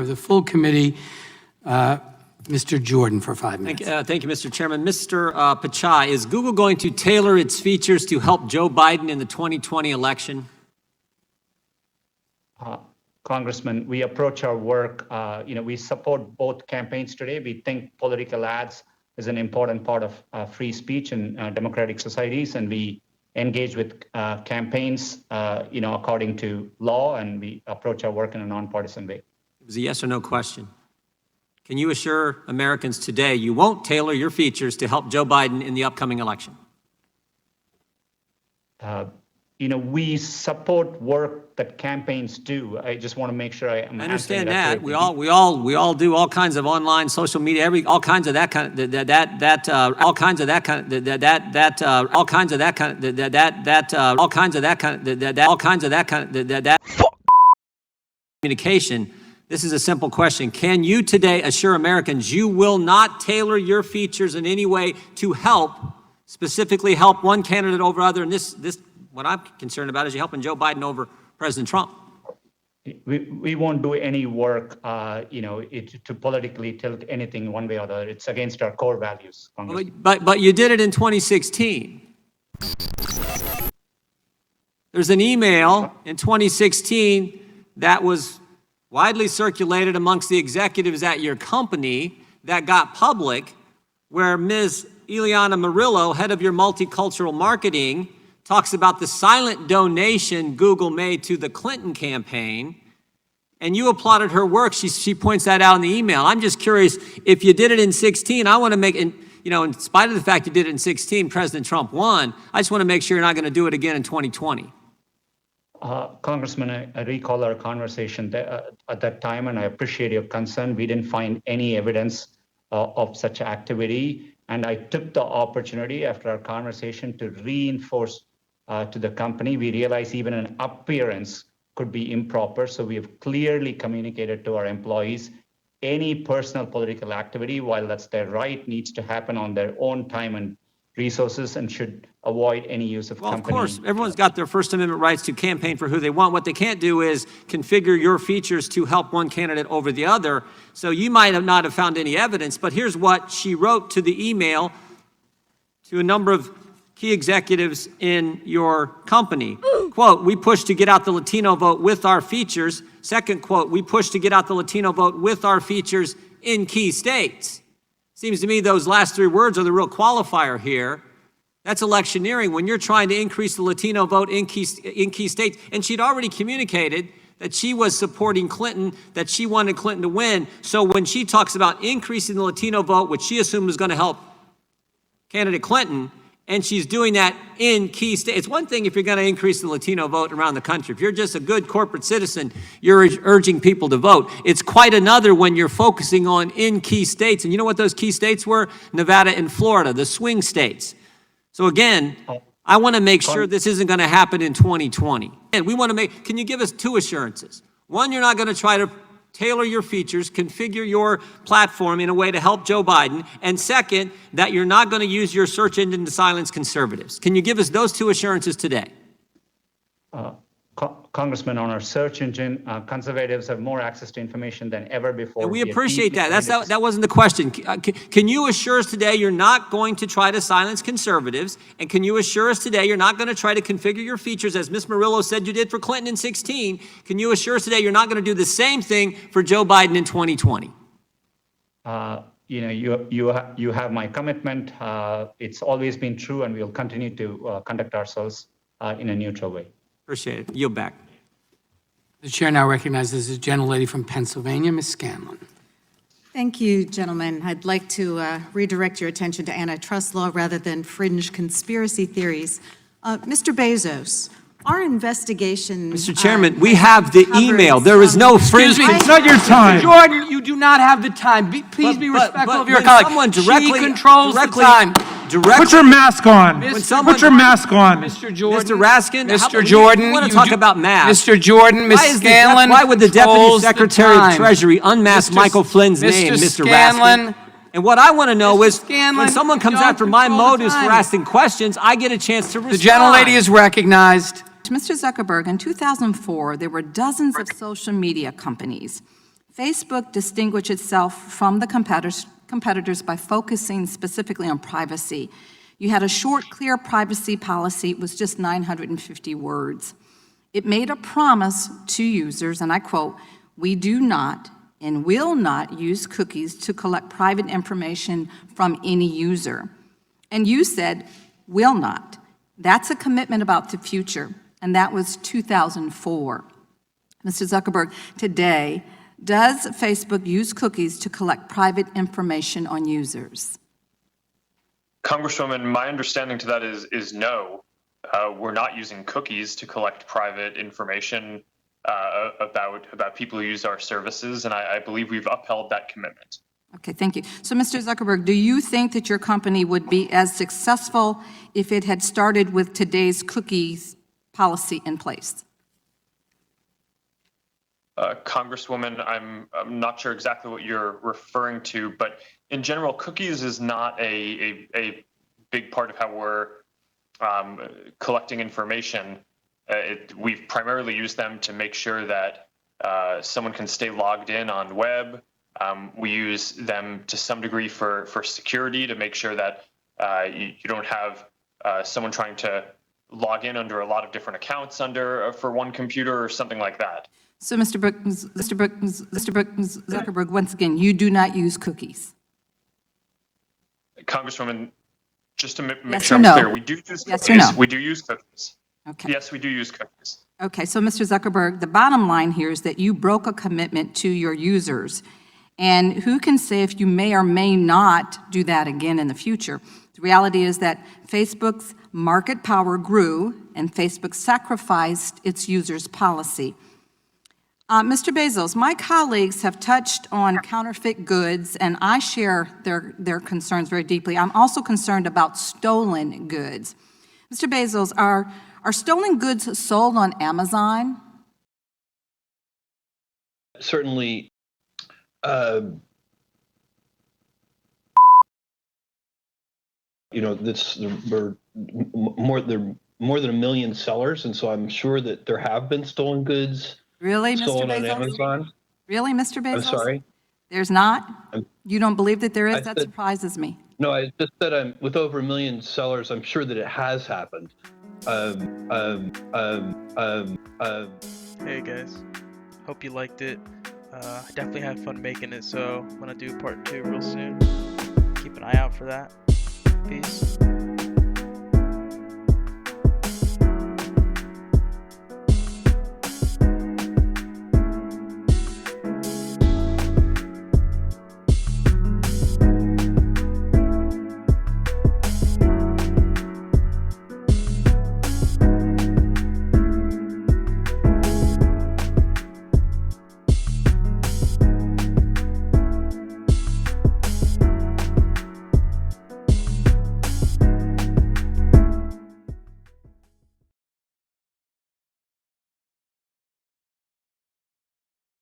of the full committee, Mr. Jordan, for 5 minutes. Thank you, Mr. Chairman. Mr. Pichai, is Google going to tailor its features to help Joe Biden in the 2020 election? Congressman, we approach our work, we support both campaigns today. We think political ads is an important part of free speech in democratic societies, and we engage with campaigns, according to law, and we approach our work in a nonpartisan way. It was a yes or no question. Can you assure Americans today you won't tailor your features to help Joe Biden in the upcoming election? We support work that campaigns do. I just want to make sure I understand that. We all do all kinds of online, social media, all kinds of that kind of communication. This is a simple question. Can you today assure Americans you will not tailor your features in any way to specifically help one candidate over other? And this what I'm concerned about is you helping Joe Biden over President Trump. We won't do any work, to politically tilt anything one way or the other. It's against our core values, Congressman. But you did it in 2016. There's an email in 2016 that was widely circulated amongst the executives at your company that got public, where Ms. Ileana Murillo, head of your multicultural marketing, talks about the silent donation Google made to the Clinton campaign, and you applauded her work. She points that out in the email. I'm just curious, if you did it in 16, I want to make, in spite of the fact you did it in 16, President Trump won, I just want to make sure you're not going to do it again in 2020. Congressman, I recall our conversation at that time, and I appreciate your concern. We didn't find any evidence of such activity, and I took the opportunity after our conversation to reinforce to the company. We realized even an appearance could be improper, so we have clearly communicated to our employees any personal political activity, while that's their right, needs to happen on their own time and resources and should avoid any use of company. Of course, everyone's got their First Amendment rights to campaign for who they want. What they can't do is configure your features to help one candidate over the other. So you might not have found any evidence, but here's what she wrote to the email to a number of key executives in your company. Quote, "We push to get out the Latino vote with our features." Second quote, "We push to get out the Latino vote with our features in key states." Seems to me those last three words are the real qualifier here. That's electioneering when you're trying to increase the Latino vote in key states. And she'd already communicated that she was supporting Clinton, that she wanted Clinton to win. So when she talks about increasing the Latino vote, which she assumed was going to help candidate Clinton, and she's doing that in key states. It's one thing if you're going to increase the Latino vote around the country. If you're just a good corporate citizen, you're urging people to vote. It's quite another when you're focusing on in key states. And you know what those key states were? Nevada and Florida, the swing states. So again, I want to make sure this isn't going to happen in 2020. And we want to can you give us two assurances? One, you're not going to try to tailor your features, configure your platform in a way to help Joe Biden. And second, that you're not going to use your search engine to silence conservatives. Can you give us those two assurances today? Congressman, on our search engine, conservatives have more access to information than ever before. And we appreciate that. That wasn't the question. Can you assure us today you're not going to try to silence conservatives? And can you assure us today you're not going to try to configure your features as Ms. Murillo said you did for Clinton in 16? Can you assure us today you're not going to do the same thing for Joe Biden in 2020? You have my commitment. It's always been true, and we'll continue to conduct ourselves in a neutral way. Appreciate it. Yield back. The chair now recognizes the gentlelady from Pennsylvania, Ms. Scanlon. Thank you, gentlemen. I'd like to redirect your attention to antitrust law rather than fringe conspiracy theories. Mr. Bezos, our investigation... Mr. Chairman, we have the email. There is no fringe... Excuse me, it's not your time. Jordan, you do not have the time. Please be respectful of your colleague. She controls the time. Put your mask on. Put your mask on. Mr. Jordan. Mr. Raskin, Mr. Jordan, you want to talk about masks. Mr. Jordan, Ms. Scanlon. Why would the Deputy Secretary of Treasury unmask Michael Flynn's name, Mr. Raskin? And what I want to know is, when someone comes after my motives for asking questions, I get a chance to respond. The gentlelady is recognized. Mr. Zuckerberg, in 2004, there were dozens of social media companies. Facebook distinguished itself from the competitors by focusing specifically on privacy. You had a short, clear privacy policy. It was just 950 words. It made a promise to users, and I quote, "We do not and will not use cookies to collect private information from any user." And you said, "will not." That's a commitment about the future, and that was 2004. Mr. Zuckerberg, today, does Facebook use cookies to collect private information on users? Congresswoman, my understanding to that is no. We're not using cookies to collect private information about people who use our services, and I believe we've upheld that commitment. Okay, thank you. So, Mr. Zuckerberg, do you think that your company would be as successful if it had started with today's cookies policy in place? Congresswoman, I'm not sure exactly what you're referring to, but in general, cookies is not a big part of how we're collecting information. We've primarily used them to make sure that someone can stay logged in on web. We use them to some degree for security to make sure that you don't have someone trying to log in under a lot of different accounts for one computer or something like that. So, Mr. Zuckerberg, once again, you do not use cookies. Congresswoman, just to make Yes sure or I'm no? clear, we do use Yes cookies. or no? We do use cookies. Okay. Yes, we do use cookies. Okay, so Mr. Zuckerberg, the bottom line here is that you broke a commitment to your users. And who can say if you may or may not do that again in the future? The reality is that Facebook's market power grew and Facebook sacrificed its users' policy. Mr. Bezos, my colleagues have touched on counterfeit goods, and I share their concerns very deeply. I'm also concerned about stolen goods. Mr. Bezos, are stolen goods sold on Amazon? Certainly, we're more than 1 million sellers, and so I'm sure that there have been stolen goods. Really, Mr. Sold Bezos? on Amazon. Really, Mr. Bezos? I'm sorry. There's not? You don't believe that there is? I That said- surprises me. No, I just said with over 1 million sellers, I'm sure that it has happened. Hey guys, hope you liked it. I definitely had fun making it, so I'm gonna do part 2 real soon. Keep an eye out for that. Peace.